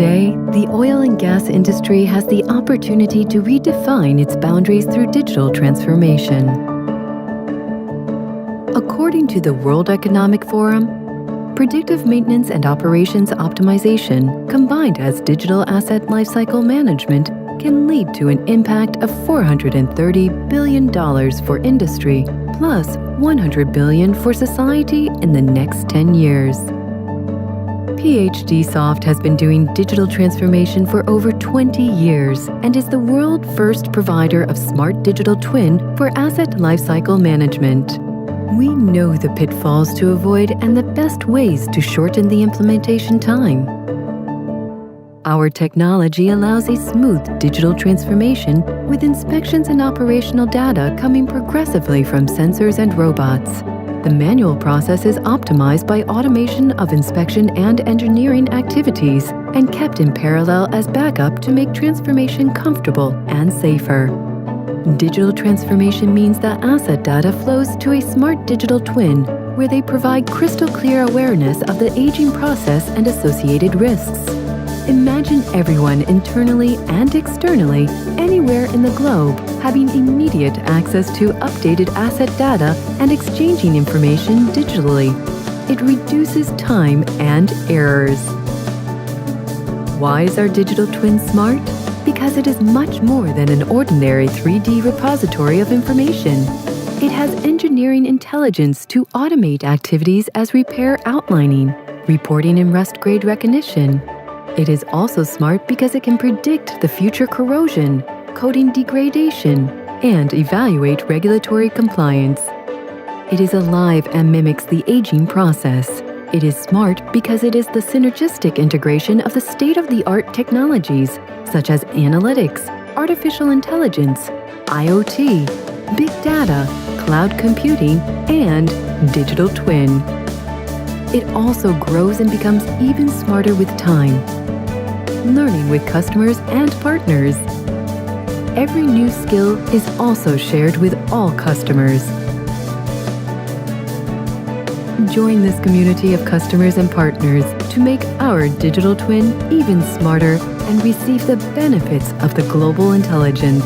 Today, the oil and gas industry has the opportunity to redefine its boundaries through digital transformation. According to the World Economic Forum, predictive maintenance and operations optimization combined as digital asset lifecycle management can lead to an impact of $430 billion for industry, plus $100 billion for society in the next 10 years. Phdsoft has been doing digital transformation for over 20 years and is the world's first provider of smart digital twin for asset lifecycle management. We know the pitfalls to avoid and the best ways to shorten the implementation time. Our technology allows a smooth digital transformation with inspections and operational data coming progressively from sensors and robots. The manual process is optimized by automation of inspection and engineering activities and kept in parallel as backup to make transformation comfortable and safer. Digital transformation means that asset data flows to a smart digital twin where they provide crystal clear awareness of the aging process and associated risks. Imagine everyone internally and externally, anywhere in the globe, having immediate access to updated asset data and exchanging information digitally. It reduces time and errors. Why is our digital twin smart? Because it is much more than an ordinary 3D repository of information. It has engineering intelligence to automate activities as repair outlining, reporting and rust grade recognition. It is also smart because it can predict the future corrosion, coating degradation, and evaluate regulatory compliance. It is alive and mimics the aging process. It is smart because it is the synergistic integration of the state-of-the-art technologies, such as analytics, artificial intelligence, IoT, big data, cloud computing, and digital twin. It also grows and becomes even smarter with time, learning with customers and partners. Every new skill is also shared with all customers. Join this community of customers and partners to make our digital twin even smarter and receive the benefits of the global intelligence.